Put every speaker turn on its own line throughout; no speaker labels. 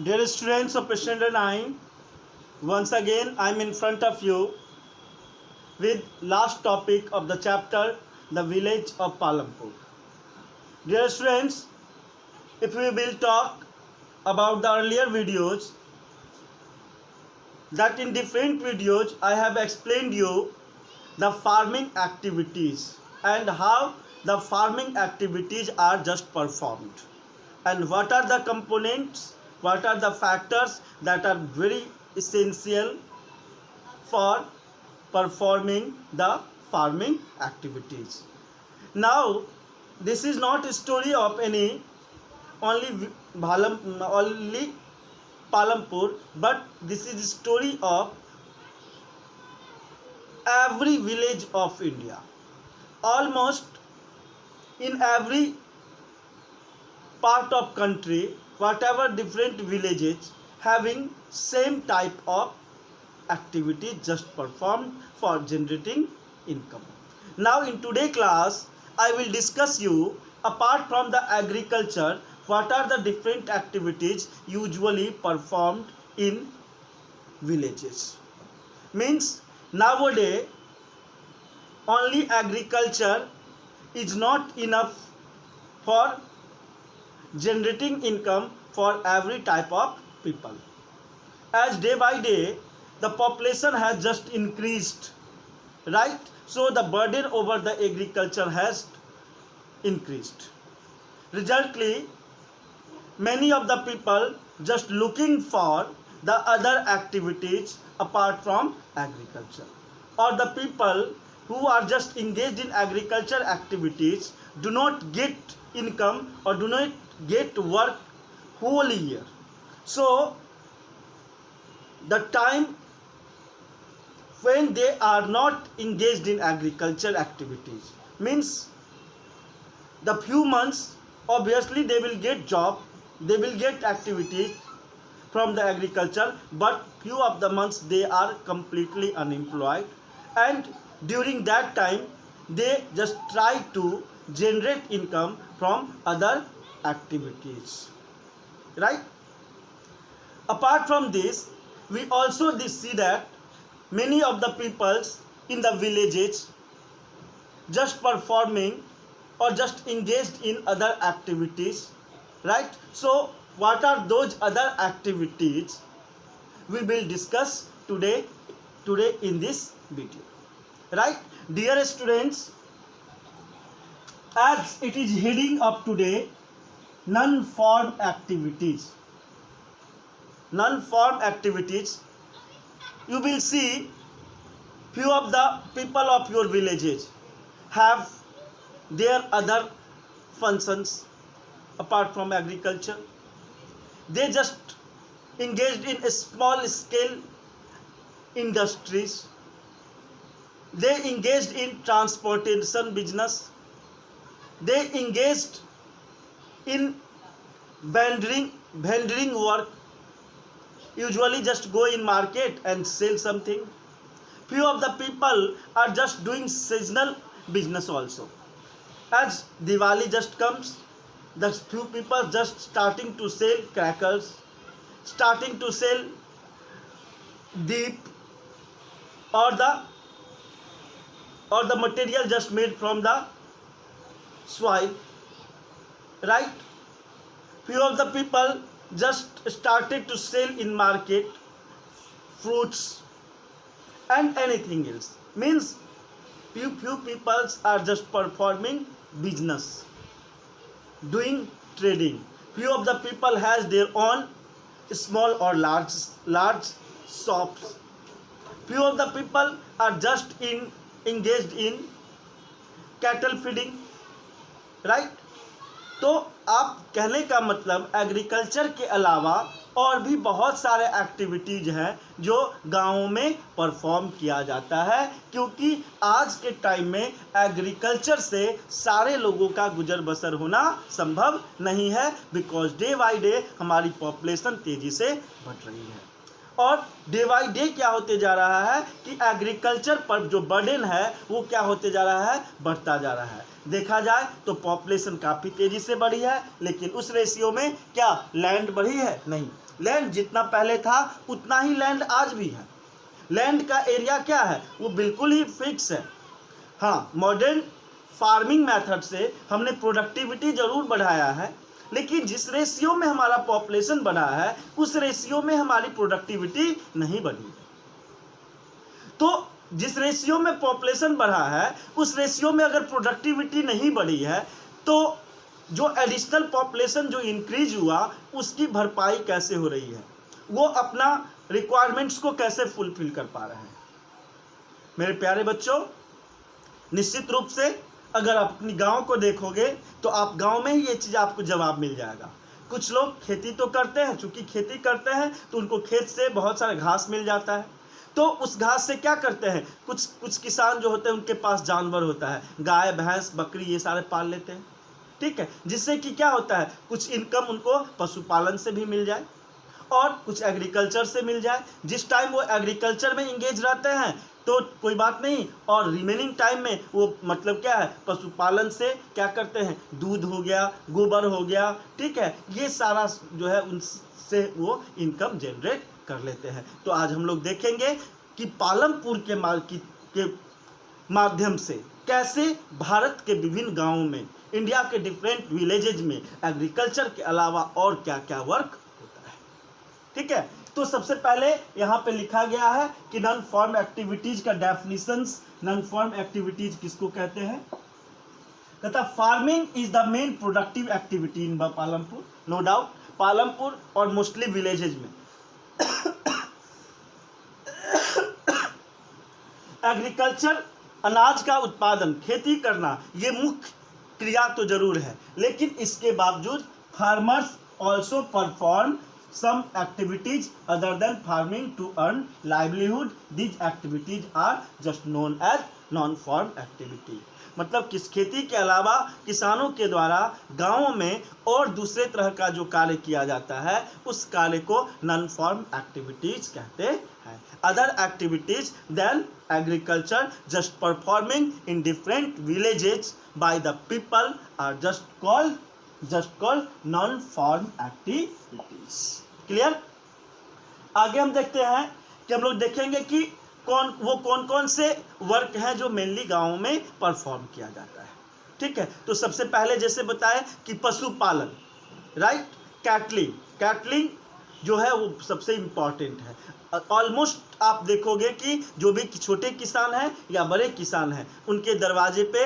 Dear students of Standard 9, once again I am in front of you with last topic of the chapter, the village of Palampur. Dear students, if we will talk about the earlier videos, that in different videos I have explained you the farming activities and how the farming activities are just performed, and what are the components, what are the factors that are very essential for performing the farming activities. Now, this is not a story of any only Palampur, but this is a story of every village of India. Almost in every part of country, whatever different villages having same type of activity just performed for generating income. Now in today class, I will discuss you apart from the agriculture, what are the different activities usually performed in villages. Means nowadays only agriculture is not enough for generating income for every type of people. As day by day the population has just increased, right? So the burden over the agriculture has increased. Resultly, many of the people just looking for the other activities apart from agriculture, or the people who are just engaged in agriculture activities do not get income or do not get work whole year. So the time when they are not engaged in agriculture activities means the few months obviously they will get job, they will get activities from the agriculture, but few of the months they are completely unemployed, and during that time they just try to generate income from other activities, right? Apart from this, we also see that many of the peoples in the villages just performing or just engaged in other activities, right? So what are those other activities we will discuss today in this video, right? Dear students, as it is heading up today, non-farm activities, you will see few of the people of your villages have their other functions apart from agriculture. They just engaged in a small scale industries, they engaged in transportation business, they engaged in vending work, usually just go in market and sell something. Few of the people are just doing seasonal business also. As Diwali just comes, the few people just starting to sell crackers, starting to sell deep, or the material just made from the soil, right? Few of the people just started to sell in market fruits and anything else. Means few people are just performing business, doing trading. Few of the people has their own small or large shops. Few of the people are just engaged in cattle feeding, right? तो आप कहने का मतलब agriculture के अलावा और भी बहुत सारे एक्टिविटीज़ हैं जो गाँवों में परफॉर्म किया जाता है, क्योंकि आज के टाइम में एग्रीकल्चर से सारे लोगों का गुजर बसर होना संभव नहीं है, बिकॉज डे बाय डे हमारी पॉपुलेशन तेज़ी से बढ़ रही है, और डे बाय डे क्या होते जा रहा है कि एग्रीकल्चर पर जो बर्डन है वो क्या होते जा रहा है, बढ़ता जा रहा है। देखा जाए तो पॉपुलेशन काफ़ी तेज़ी से बढ़ी है, लेकिन उस रेशियो में क्या लैंड बढ़ी है? नहीं, लैंड जितना पहले था उतना ही लैंड आज भी है। लैंड का एरिया क्या है, वो बिल्कुल ही फिक्स है। हाँ, मॉडर्न फार्मिंग मेथड से हमने प्रोडक्टिविटी ज़रूर बढ़ाया है, लेकिन जिस रेशियो में हमारा पॉपुलेशन बढ़ा है उस रेशियो में हमारी प्रोडक्टिविटी नहीं बढ़ी। तो जिस रेशियो में पॉपुलेशन बढ़ा है उस रेशियो में अगर प्रोडक्टिविटी नहीं बढ़ी है तो जो एडिशनल पॉपुलेशन जो इंक्रीज हुआ उसकी भरपाई कैसे हो रही है, वो अपना रिक्वायरमेंट्स को कैसे फुलफिल कर पा रहे हैं। मेरे प्यारे बच्चों, निश्चित रूप से अगर आप अपनी गांव को देखोगे तो आप गांव में ही ये चीज़ आपको जवाब मिल जाएगा। कुछ लोग खेती तो करते हैं, चूँकि खेती करते हैं तो उनको खेत से बहुत सारा घास मिल जाता है, तो उस घास से क्या करते हैं, कुछ किसान जो होते हैं उनके पास जानवर होता है, गाय भैंस बकरी ये सारे पाल लेते हैं, ठीक है, जिससे कि क्या होता है कुछ इनकम उनको पशुपालन से भी मिल जाए और कुछ एग्रीकल्चर से मिल जाए। जिस टाइम वो एग्रीकल्चर में इंगेज रहते हैं तो कोई बात नहीं, और रिमेनिंग टाइम में वो मतलब क्या है पशुपालन से क्या करते हैं, दूध हो गया, गोबर हो गया, ठीक है, ये सारा जो है उनसे वो इनकम जनरेट कर लेते हैं। तो आज हम लोग देखेंगे कि पालमपुर के माध्यम से कैसे भारत के विभिन्न गांवों में, इंडिया के डिफरेंट विलेजेज में एग्रीकल्चर के अलावा और क्या क्या वर्क होता है। ठीक है, तो सबसे पहले यहाँ पे लिखा गया है कि नॉन फॉर्म एक्टिविटीज का डेफिनेशंस। नॉन फॉर्म एक्टिविटीज किसको कहते हैं, कहता farming is the main productive activity in Palampur. No doubt Palampur और मोस्टली विलेजेज में एग्रीकल्चर, अनाज का उत्पादन, खेती करना, ये मुख्य क्रिया तो जरूर है, लेकिन इसके बावजूद farmers also perform some activities other than farming to earn livelihood. These activities are just known as non-farm activity. मतलब किस खेती के अलावा किसानों के द्वारा गांवों में और दूसरे तरह का जो कार्य किया जाता है उस कार्य को नॉन फॉर्म एक्टिविटीज कहते हैं। Other activities then agriculture just performing in different villages by the people are just called non farm activities. Clear. आगे हम देखते हैं कि हम लोग देखेंगे कि कौन कौन से वर्क हैं जो मेनली गाँवों में परफॉर्म किया जाता है। ठीक है, तो सबसे पहले जैसे बताए कि पशुपालन, राइट, कैटलिंग जो है वो सबसे इम्पॉर्टेंट है। ऑलमोस्ट आप देखोगे कि जो भी छोटे किसान हैं या बड़े किसान हैं उनके दरवाजे पे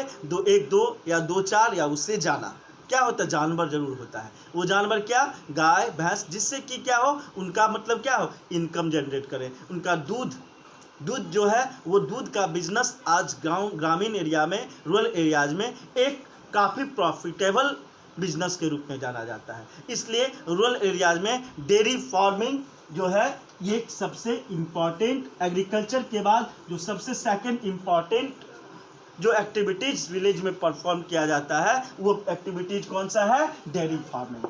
एक दो या दो चार या उससे ज़्यादा क्या होता है, जानवर जरूर होता है। वो जानवर क्या, गाय भैंस, जिससे कि क्या हो, उनका मतलब क्या हो, इनकम जनरेट करें। उनका दूध जो है वो दूध का बिजनेस आज ग्रामीण एरिया में, रूरल एरियाज में एक काफ़ी प्रॉफिटेबल बिजनेस के रूप में जाना जाता है। इसलिए रूरल एरियाज में डेयरी फार्मिंग जो है ये सबसे इम्पॉर्टेंट, एग्रीकल्चर के बाद जो सबसे सेकंड इम्पॉर्टेंट जो एक्टिविटीज़ विलेज में परफॉर्म किया जाता है वो एक्टिविटीज़ कौन सा है, dairy farming,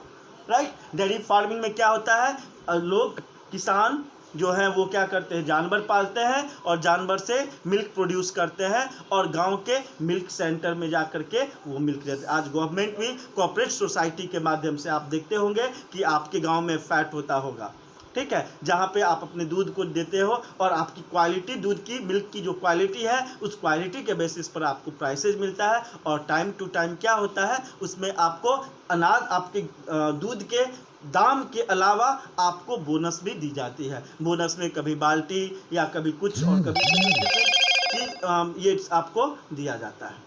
right. Dairy farming में क्या होता है, लोग किसान जो हैं वो क्या करते हैं, जानवर पालते हैं और जानवर से मिल्क प्रोड्यूस करते हैं और गांव के मिल्क सेंटर में जा कर के वो मिल्क देते हैं। आज गवर्नमेंट भी कोऑपरेटिव सोसाइटी के माध्यम से आप देखते होंगे कि आपके गांव में फैट होता होगा, ठीक है, जहाँ पे आप अपने दूध को देते हो और आपकी क्वालिटी, दूध की मिल्क की जो क्वालिटी है उस क्वालिटी के बेसिस पर आपको प्राइसेज मिलता है और टाइम टू टाइम क्या होता है उसमें आपको अनाज, आपके दूध के दाम के अलावा आपको बोनस भी दी जाती है। बोनस में कभी बाल्टी या कभी कुछ और कभी चीज़ ये आपको दिया जाता है।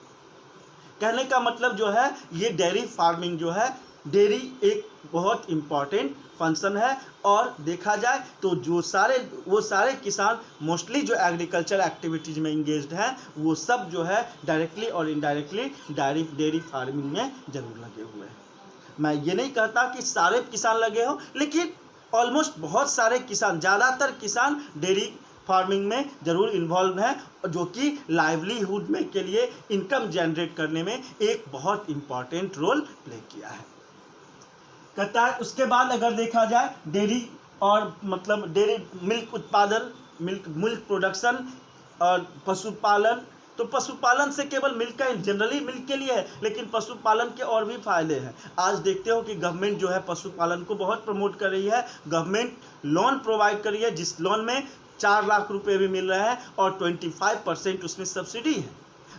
कहने का मतलब जो है ये डेयरी फार्मिंग जो है, डेयरी एक बहुत इम्पॉर्टेंट फंक्शन है। और देखा जाए तो वो सारे किसान मोस्टली जो एग्रीकल्चर एक्टिविटीज़ में इंगेज्ड हैं वो सब जो है डायरेक्टली और इनडायरेक्टली डेयरी फार्मिंग में ज़रूर लगे हुए हैं। मैं ये नहीं कहता कि सारे किसान लगे हों, लेकिन ऑलमोस्ट बहुत सारे किसान, ज़्यादातर किसान डेयरी फार्मिंग में ज़रूर इन्वॉल्व हैं जो कि लाइवलीहुड में के लिए इनकम जनरेट करने में एक बहुत इम्पॉर्टेंट रोल प्ले किया है। कहता है उसके बाद अगर देखा जाए डेयरी और मतलब डेयरी मिल्क उत्पादन, मिल्क प्रोडक्शन और पशुपालन, तो पशुपालन से केवल मिल्क का जनरली मिल्क के लिए है, लेकिन पशुपालन के और भी फायदे हैं। आज देखते हो कि गवर्नमेंट जो है पशुपालन को बहुत प्रमोट कर रही है। गवर्नमेंट लोन प्रोवाइड कर रही है, जिस लोन में 4 लाख रुपए भी मिल रहे हैं और 25% उसमें सब्सिडी है।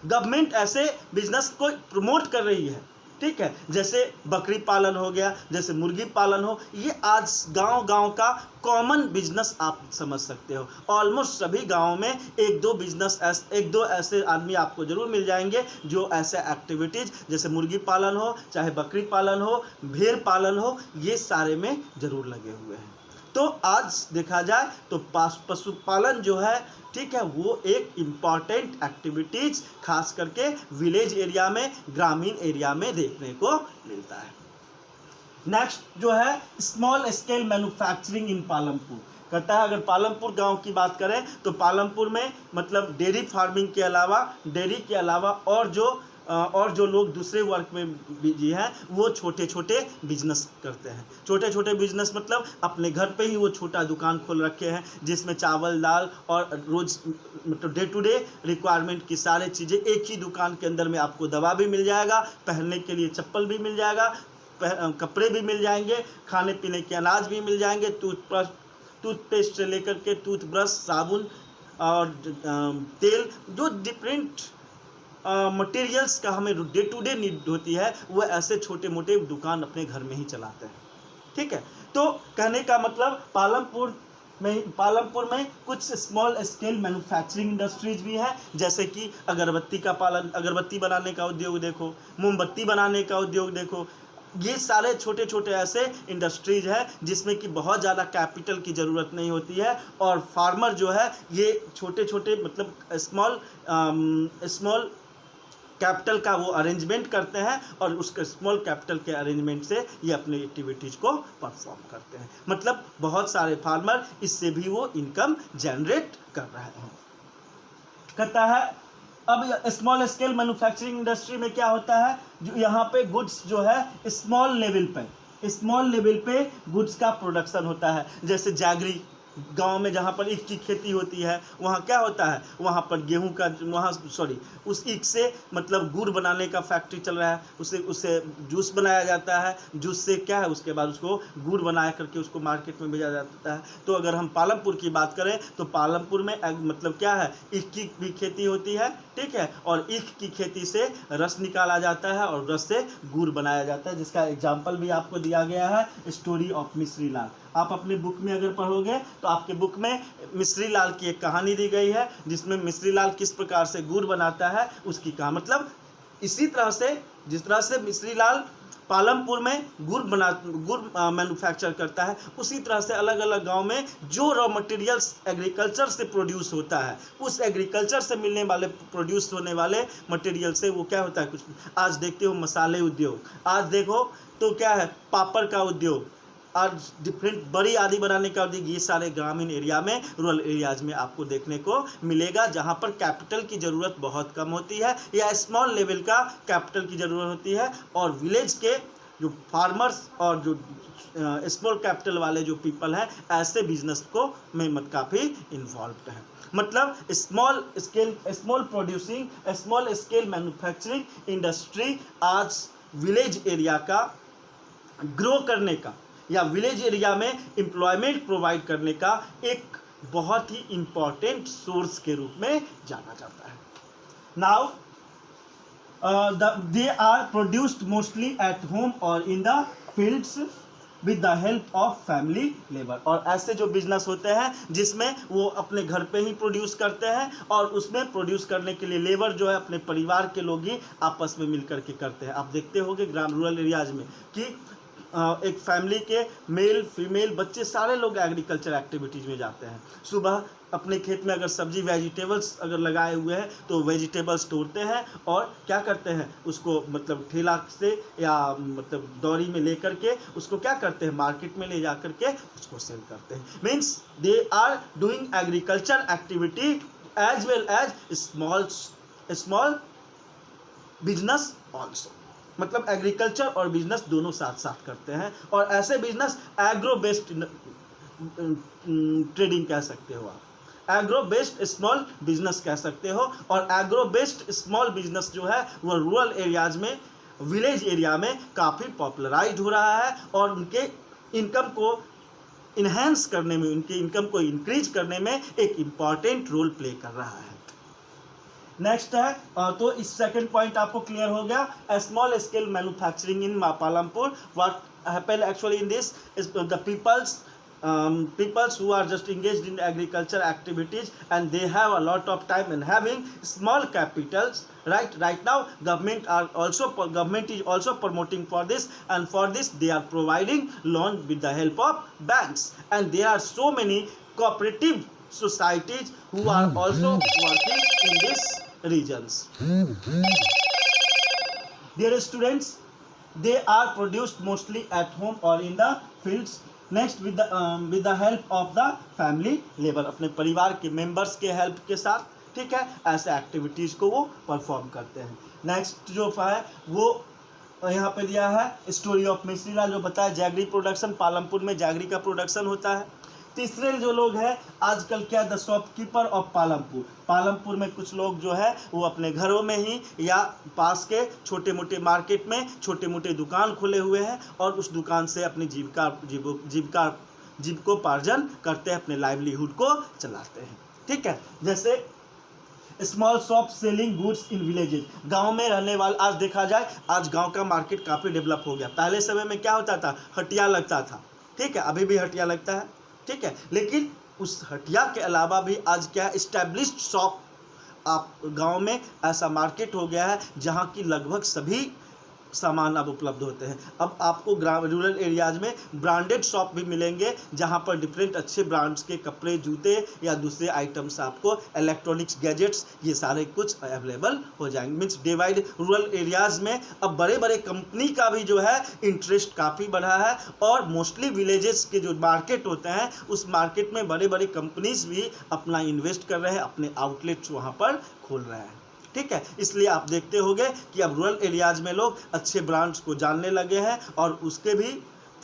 गवर्नमेंट ऐसे बिजनेस को प्रमोट कर रही है, ठीक है। जैसे बकरी पालन हो गया, जैसे मुर्गी पालन हो, ये आज गांव-गांव का कॉमन बिजनेस आप समझ सकते हो। ऑलमोस्ट सभी गांवों में एक दो ऐसे आदमी आपको जरूर मिल जाएंगे जो ऐसे एक्टिविटीज़ जैसे मुर्गी पालन हो, चाहे बकरी पालन हो, भेड़ पालन हो, ये सारे में जरूर लगे हुए हैं। तो आज देखा जाए तो पशुपालन जो है, ठीक है, वो एक इम्पॉर्टेंट एक्टिविटीज खास करके विलेज एरिया में, ग्रामीण एरिया में देखने को मिलता है। नेक्स्ट जो है स्मॉल स्केल मैन्युफैक्चरिंग इन पालमपुर। कहता है अगर पालमपुर गांव की बात करें तो पालमपुर में मतलब डेयरी फार्मिंग के अलावा, डेयरी के अलावा और जो लोग दूसरे वर्क में बिजी हैं वो छोटे छोटे बिजनेस करते हैं। छोटे छोटे बिजनेस मतलब अपने घर पे ही वो छोटा दुकान खोल रखे हैं, जिसमें चावल दाल और रोज़ मतलब डे टू डे रिक्वायरमेंट की सारी चीज़ें एक ही दुकान के अंदर में आपको दवा भी मिल जाएगा, पहनने के लिए चप्पल भी मिल जाएगा, कपड़े भी मिल जाएंगे, खाने पीने के अनाज भी मिल जाएंगे, टूथपेस्ट से लेकर के टूथब्रश, साबुन और तेल, जो डिफरेंट मटेरियल्स का हमें डे टू डे नीड होती है, वो ऐसे छोटे मोटे दुकान अपने घर में ही चलाते हैं, ठीक है। तो कहने का मतलब पालमपुर में कुछ स्मॉल स्केल मैन्युफैक्चरिंग इंडस्ट्रीज भी हैं, जैसे कि अगरबत्ती बनाने का उद्योग देखो, मोमबत्ती बनाने का उद्योग देखो। ये सारे छोटे छोटे ऐसे इंडस्ट्रीज हैं जिसमें कि बहुत ज़्यादा कैपिटल की ज़रूरत नहीं होती है, और फार्मर जो है ये छोटे छोटे मतलब स्मॉल कैपिटल का वो अरेंजमेंट करते हैं, और उसके स्मॉल कैपिटल के अरेंजमेंट से ये अपनी एक्टिविटीज़ को परफॉर्म करते हैं। मतलब बहुत सारे फार्मर इससे भी वो इनकम जनरेट कर रहे हैं। कहता है अब स्मॉल स्केल मैन्युफैक्चरिंग इंडस्ट्री में क्या होता है, जो यहाँ पे गुड्स जो है स्मॉल लेवल पे गुड्स का प्रोडक्शन होता है। जैसे जैगरी गांव में जहाँ पर ईख की खेती होती है, वहाँ क्या होता है, वहाँ पर गेहूं का उस ईख से मतलब गुड़ बनाने का फैक्ट्री चल रहा है, उससे जूस बनाया जाता है, जूस से क्या है उसके बाद उसको गुड़ बना करके उसको मार्केट में भेजा जाता है। तो अगर हम पालमपुर की बात करें तो पालमपुर में मतलब क्या है, ईख की भी खेती होती है, ठीक है, और ईख की खेती से रस निकाला जाता है और रस से गुड़ बनाया जाता है, जिसका एग्जाम्पल भी आपको दिया गया है स्टोरी ऑफ मिश्री लाल। आप अपने बुक में अगर पढ़ोगे तो आपके बुक में मिश्री लाल की एक कहानी दी गई है, जिसमें मिश्री लाल किस प्रकार से गुड़ बनाता है उसकी कहानी। मतलब इसी तरह से जिस तरह से मिश्री लाल पालमपुर में गुड़ मैन्युफैक्चर करता है, उसी तरह से अलग अलग गांव में जो रॉ मटेरियल्स एग्रीकल्चर से प्रोड्यूस होता है, उस एग्रीकल्चर से मिलने वाले प्रोड्यूस होने वाले मटेरियल से वो क्या होता है, कुछ आज देखते हो मसाले उद्योग, आज देखो तो क्या है पापड़ का उद्योग, आज डिफरेंट बड़ी आदि बनाने का उद्योग, ये सारे ग्रामीण एरिया में, रूरल एरियाज में आपको देखने को मिलेगा, जहाँ पर कैपिटल की ज़रूरत बहुत कम होती है या स्मॉल लेवल का कैपिटल की ज़रूरत होती है। और विलेज के जो फार्मर्स और जो स्मॉल कैपिटल वाले जो पीपल हैं, ऐसे बिजनेस को में काफ़ी इन्वॉल्व हैं। मतलब स्मॉल स्केल मैन्युफैक्चरिंग इंडस्ट्री आज विलेज एरिया का ग्रो करने का या विलेज एरिया में एम्प्लॉयमेंट प्रोवाइड करने का एक बहुत ही इम्पॉर्टेंट सोर्स के रूप में जाना जाता है। Now they are produced mostly at home और in the fields with the help of family labour. और ऐसे जो बिजनेस होते हैं जिसमें वो अपने घर पे ही प्रोड्यूस करते हैं, और उसमें प्रोड्यूस करने के लिए लेबर जो है अपने परिवार के लोग ही आपस में मिल करके करते हैं। आप देखते होंगे रूरल एरियाज में कि एक फैमिली के मेल फीमेल बच्चे सारे लोग एग्रीकल्चर एक्टिविटीज़ में जाते हैं। सुबह अपने खेत में अगर सब्जी वेजिटेबल्स अगर लगाए हुए हैं तो वेजिटेबल्स तोड़ते हैं और क्या करते हैं, उसको मतलब ठेला से या मतलब दौरी में ले करके उसको क्या करते हैं, मार्केट में ले जा करके उसको सेल करते हैं। Means they are doing agriculture activity as well as small business also. मतलब एग्रीकल्चर और बिजनेस दोनों साथ साथ करते हैं, और ऐसे बिजनेस एग्रो बेस्ड ट्रेडिंग कह सकते हो आप। एग्रो बेस्ड स्मॉल बिजनेस कह सकते हो। और एग्रो बेस्ड स्मॉल बिजनेस जो है वो रूरल एरियाज में, विलेज एरिया में काफ़ी पॉपुलराइज हो रहा है और उनके इनकम को इन्हेंस करने में, उनके इनकम को इंक्रीज करने में एक इम्पॉर्टेंट रोल प्ले कर रहा है। नेक्स्ट है तो इस सेकंड पॉइंट आपको क्लियर हो गया। Small scale manufacturing in Palampur, what happened actually in this is the peoples who are just engaged in agriculture activities and they have a lot of time and having small capitals, right now government is also promoting for this, and for this they are providing loan with the help of banks, and there are so many cooperative societies who are also working in these regions. Dear students, they are produced mostly at home or in the fields. Next with the help of the family labour, अपने परिवार के members के help के साथ, ठीक है, ऐसे activities को वो परफॉर्म करते हैं। नेक्स्ट जो है वो यहाँ पे दिया है स्टोरी ऑफ मिश्रीलाल, जो बताया जैगरी प्रोडक्शन, पालमपुर में जैगरी का प्रोडक्शन होता है। तीसरे जो लोग हैं आजकल क्या, the shopkeeper of Palampur, Palampur में कुछ लोग जो है वो अपने घरों में ही या पास के छोटे मोटे मार्केट में छोटे मोटे दुकान खोले हुए हैं और उस दुकान से अपनी जीविकोपार्जन करते हैं, अपने लाइवलीहुड को चलाते हैं, ठीक है। जैसे small shop selling goods in villages, गांव में रहने वाले, आज देखा जाए आज गांव का मार्केट काफ़ी डेवलप हो गया। पहले समय में क्या होता था, हटिया लगता था, ठीक है, अभी भी हटिया लगता है, ठीक है, लेकिन उस हटिया के अलावा भी आज क्या इस्टेब्लिश्ड शॉप, आप गांव में ऐसा मार्केट हो गया है जहां की लगभग सभी सामान अब उपलब्ध होते हैं। अब आपको रूरल एरियाज में ब्रांडेड शॉप भी मिलेंगे जहां पर डिफरेंट अच्छे ब्रांड्स के कपड़े, जूते या दूसरे आइटम्स, आपको इलेक्ट्रॉनिक्स, गैजेट्स, ये सारे कुछ अवेलेबल हो जाएंगे। मीन्स डिवाइड रूरल एरियाज में अब बड़े बड़े कंपनी का भी जो है इंटरेस्ट काफ़ी बढ़ा है और मोस्टली विलेजेस के जो मार्केट होते हैं उस मार्केट में बड़े बड़े कंपनीज भी अपना इन्वेस्ट कर रहे हैं, अपने आउटलेट्स वहाँ पर खोल रहे हैं, ठीक है। इसलिए आप देखते होंगे कि अब रूरल एरियाज में लोग अच्छे ब्रांड्स को जानने लगे हैं और उसके भी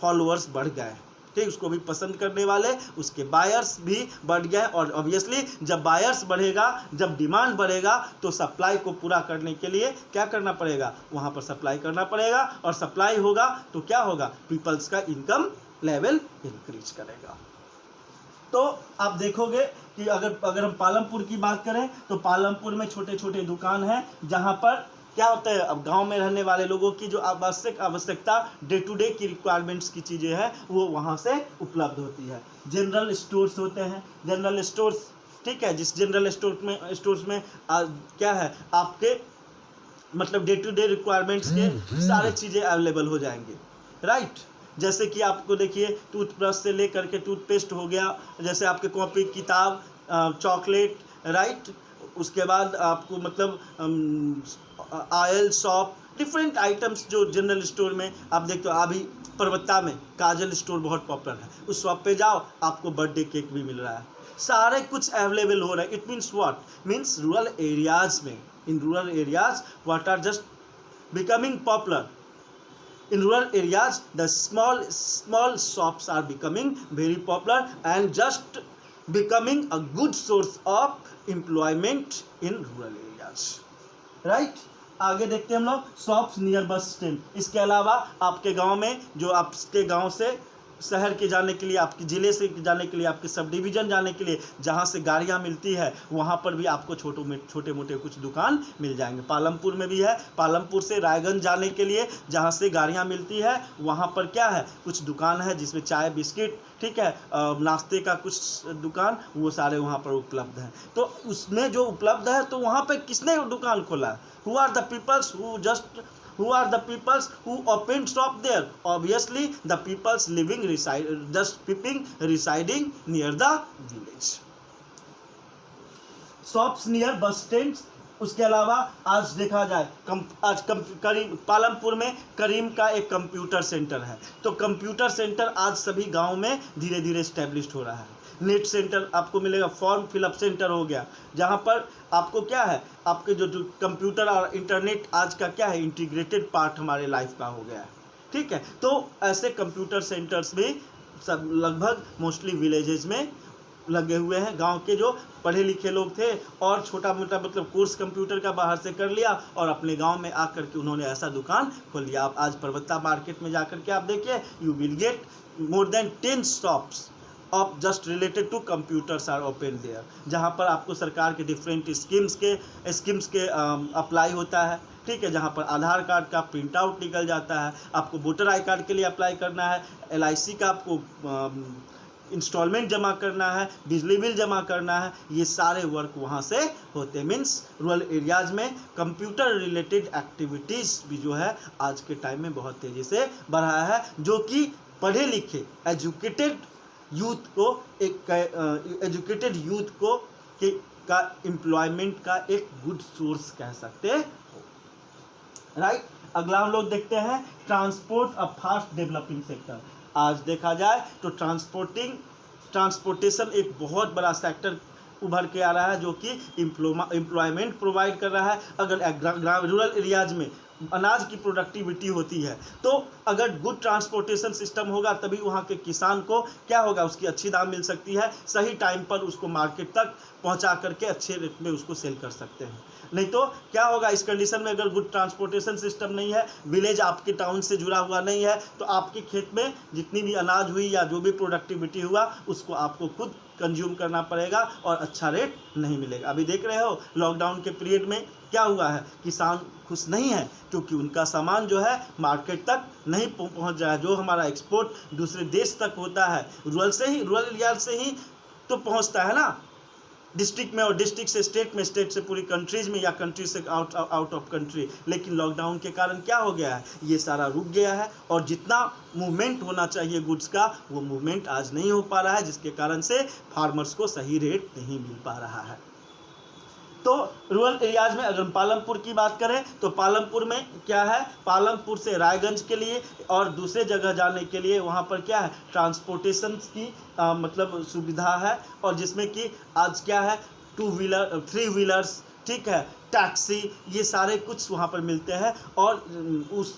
फॉलोअर्स बढ़ गए, ठीक, उसको भी पसंद करने वाले, उसके बायर्स भी बढ़ गए। और ऑब्वियसली जब बायर्स बढ़ेगा, जब डिमांड बढ़ेगा तो सप्लाई को पूरा करने के लिए क्या करना पड़ेगा, वहाँ पर सप्लाई करना पड़ेगा, और सप्लाई होगा तो क्या होगा, पीपल्स का इनकम लेवल इंक्रीज करेगा। तो आप देखोगे कि अगर हम पालमपुर की बात करें तो पालमपुर में छोटे छोटे दुकान हैं जहां पर क्या होता है, अब गांव में रहने वाले लोगों की जो आवश्यकता डे टू डे की रिक्वायरमेंट्स की चीज़ें हैं वो वहां से उपलब्ध होती है। जनरल स्टोर्स होते हैं, जनरल स्टोर्स, ठीक है, जिस जनरल स्टोर्स में क्या है, आपके मतलब डे टू डे रिक्वायरमेंट्स के सारे चीज़ें अवेलेबल हो जाएंगे, राइट। जैसे कि आपको देखिए टूथब्रश से लेकर के टूथपेस्ट हो गया, जैसे आपके कॉपी किताब, चॉकलेट, राइट, उसके बाद आपको मतलब ऑयल, सॉप, डिफरेंट आइटम्स जो जनरल स्टोर में आप देखते हो। अभी परबत्ता में काजल स्टोर बहुत पॉपुलर है, उस शॉप पे जाओ आपको बर्थडे केक भी मिल रहा है, सारे कुछ अवेलेबल हो रहा है। It means what, means rural areas में, in rural areas what are just becoming popular, in rural areas the small shops are becoming very popular and just becoming a good source of employment in rural areas, right। आगे देखते हैं हम लोग shops near bus stand. इसके अलावा आपके गांव में जो आपके गांव से शहर के जाने के लिए, आपके ज़िले से जाने के लिए, आपके सब डिवीज़न जाने के लिए जहाँ से गाड़ियाँ मिलती है वहाँ पर भी आपको छोटे मोटे कुछ दुकान मिल जाएंगे। पालमपुर में भी है, पालमपुर से रायगंज जाने के लिए जहाँ से गाड़ियाँ मिलती है वहाँ पर क्या है, कुछ दुकान है जिसमें चाय बिस्किट, ठीक है, नाश्ते का कुछ दुकान, वो सारे वहाँ पर उपलब्ध हैं। तो उसमें जो उपलब्ध है तो वहाँ पर किसने दुकान खोला है, who are the peoples who opened shop there? Obviously the peoples residing near the village. shops near bus stands। उसके अलावा आज देखा जाए पालमपुर में करीम का एक कंप्यूटर सेंटर है, तो कंप्यूटर सेंटर आज सभी गांव में धीरे धीरे स्टैब्लिश्ड हो रहा है। नेट सेंटर आपको मिलेगा, फॉर्म फिलअप सेंटर हो गया, जहां पर आपको क्या है, आपके जो कंप्यूटर और इंटरनेट आज का क्या है, इंटीग्रेटेड पार्ट हमारे लाइफ का हो गया है, ठीक है। तो ऐसे कंप्यूटर सेंटर्स भी सब लगभग मोस्टली विलेजेस में लगे हुए हैं। गांव के जो पढ़े लिखे लोग थे और छोटा मोटा मतलब कोर्स कंप्यूटर का बाहर से कर लिया और अपने गांव में आकर के उन्होंने ऐसा दुकान खोल लिया। आप आज परबत्ता मार्केट में जाकर के आप देखिए, you will get more than 10 shops of just related to computers are open there, जहाँ पर आपको सरकार के डिफरेंट स्कीम्स के अप्लाई होता है, ठीक है, जहाँ पर आधार कार्ड का प्रिंट आउट निकल जाता है, आपको वोटर आई कार्ड के लिए अप्लाई करना है, LIC का आपको इंस्टॉलमेंट जमा करना है, बिजली बिल जमा करना है, ये सारे वर्क वहाँ से होते हैं। मीन्स रूरल एरियाज़ में कंप्यूटर रिलेटेड एक्टिविटीज़ भी जो है आज के टाइम में बहुत तेज़ी से बढ़ा है, जो कि पढ़े लिखे एजुकेटेड यूथ को का एम्प्लॉयमेंट का एक गुड सोर्स कह सकते हो, राइट। अगला हम लोग देखते हैं transport a fast developing sector. आज देखा जाए तो ट्रांसपोर्टेशन एक बहुत बड़ा सेक्टर उभर के आ रहा है, जो कि एम्प्लॉयमेंट प्रोवाइड कर रहा है। अगर रूरल एरियाज में अनाज की प्रोडक्टिविटी होती है तो अगर गुड ट्रांसपोर्टेशन सिस्टम होगा तभी वहाँ के किसान को क्या होगा, उसकी अच्छी दाम मिल सकती है, सही टाइम पर उसको मार्केट तक पहुँचा करके अच्छे रेट में उसको सेल कर सकते हैं। नहीं तो क्या होगा, इस कंडीशन में अगर गुड ट्रांसपोर्टेशन सिस्टम नहीं है, विलेज आपके टाउन से जुड़ा हुआ नहीं है, तो आपके खेत में जितनी भी अनाज हुई या जो भी प्रोडक्टिविटी हुआ उसको आपको खुद कंज्यूम करना पड़ेगा और अच्छा रेट नहीं मिलेगा। अभी देख रहे हो लॉकडाउन के पीरियड में क्या हुआ है, किसान खुश नहीं है क्योंकि उनका सामान जो है मार्केट तक नहीं पहुंच रहा है। जो हमारा एक्सपोर्ट दूसरे देश तक होता है रूरल एरिया से ही तो पहुंचता है ना, डिस्ट्रिक्ट में, और डिस्ट्रिक्ट से स्टेट में, स्टेट से पूरी कंट्रीज में, या कंट्री से आउट ऑफ कंट्री। लेकिन लॉकडाउन के कारण क्या हो गया है, ये सारा रुक गया है और जितना मूवमेंट होना चाहिए गुड्स का वो मूवमेंट आज नहीं हो पा रहा है, जिसके कारण से फार्मर्स को सही रेट नहीं मिल पा रहा है। तो रूरल एरियाज में अगर हम पालमपुर की बात करें तो पालमपुर में क्या है, पालमपुर से रायगंज के लिए और दूसरे जगह जाने के लिए वहाँ पर क्या है, ट्रांसपोर्टेशन की मतलब सुविधा है, और जिसमें कि आज क्या है 2 व्हीलर 3 व्हीलर्स, ठीक है, टैक्सी, ये सारे कुछ वहाँ पर मिलते हैं। और उस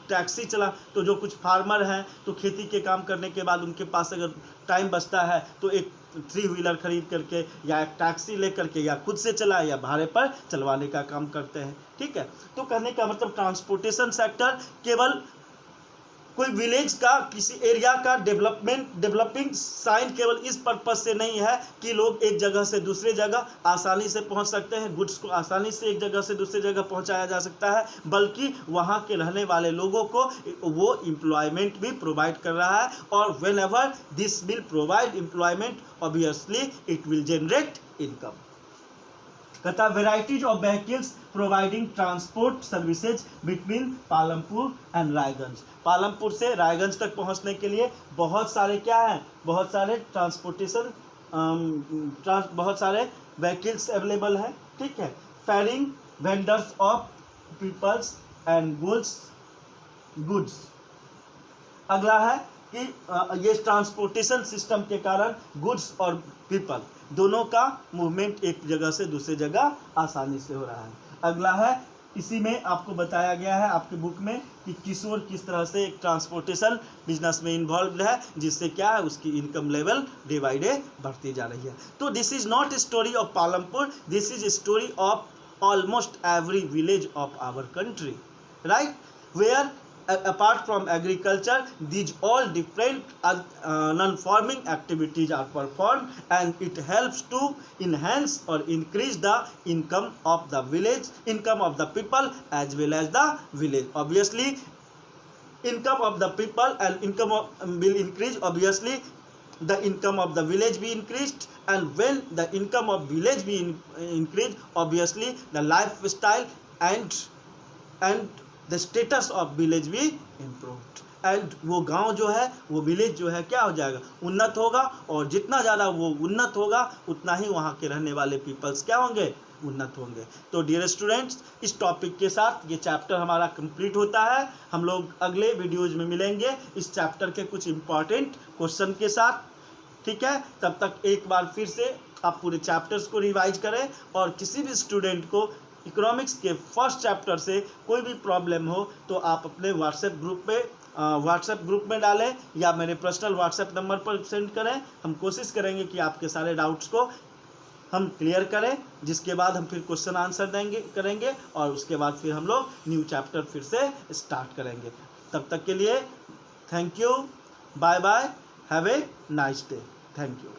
टैक्सी चला तो जो कुछ फार्मर हैं तो खेती के काम करने के बाद उनके पास अगर टाइम बचता है तो एक 3 व्हीलर खरीद करके या एक टैक्सी ले करके या खुद से चलाए या भाड़े पर चलवाने का काम करते हैं, ठीक है। तो कहने का मतलब ट्रांसपोर्टेशन सेक्टर केवल कोई विलेज का, किसी एरिया का डेवलपिंग साइन केवल इस पर्पज से नहीं है कि लोग एक जगह से दूसरे जगह आसानी से पहुंच सकते हैं, गुड्स को आसानी से एक जगह से दूसरे जगह पहुंचाया जा सकता है, बल्कि वहां के रहने वाले लोगों को वो एम्प्लॉयमेंट भी प्रोवाइड कर रहा है। और when this will provide employment obviously it will generate income. कहता varieties of vehicles providing transport services between Palampur and Rayganj. Palampur से रायगंज तक पहुंचने के लिए बहुत सारे क्या हैं, बहुत सारे ट्रांसपोर्टेशन बहुत सारे व्हीकल्स अवेलेबल हैं, ठीक है। Ferrying vendors of peoples and goods. अगला है कि ये ट्रांसपोर्टेशन सिस्टम के कारण गुड्स और पीपल दोनों का मूवमेंट एक जगह से दूसरे जगह आसानी से हो रहा है। अगला है, इसी में आपको बताया गया है आपके बुक में कि किशोर किस तरह से एक ट्रांसपोर्टेशन बिजनेस में इन्वॉल्व है, जिससे क्या है उसकी income level day by day बढ़ती जा रही है। तो this is not story of Palampur, this is story of almost every village of our country, right, where apart from agriculture these all different non-farming activities are performed, and it helps to enhance or increase the income of the village, income of the people as well as the village. Obviously income of the people and income will increase, obviously the income of the village be increased, and when the income of village be increased, obviously the lifestyle and the status of village भी improved, and वो गांव जो है, वो village जो है क्या हो जाएगा, उन्नत होगा, और जितना ज़्यादा वो उन्नत होगा उतना ही वहाँ के रहने वाले पीपल्स क्या होंगे, उन्नत होंगे। तो डियर स्टूडेंट्स, इस टॉपिक के साथ ये चैप्टर हमारा कंप्लीट होता है। हम लोग अगले वीडियोज में मिलेंगे इस चैप्टर के कुछ इम्पॉर्टेंट क्वेश्चन के साथ, ठीक है। तब तक एक बार फिर से आप पूरे चैप्टर्स को रिवाइज करें, और किसी भी स्टूडेंट को इकोनॉमिक्स के फर्स्ट चैप्टर से कोई भी प्रॉब्लम हो तो आप अपने व्हाट्सएप ग्रुप पे व्हाट्सएप ग्रुप में डालें या मेरे पर्सनल व्हाट्सएप नंबर पर सेंड करें। हम कोशिश करेंगे कि आपके सारे डाउट्स को हम क्लियर करें, जिसके बाद हम फिर क्वेश्चन आंसर करेंगे और उसके बाद फिर हम लोग न्यू चैप्टर फिर से स्टार्ट करेंगे। तब तक के लिए thank you, bye bye, have a nice day, thank you.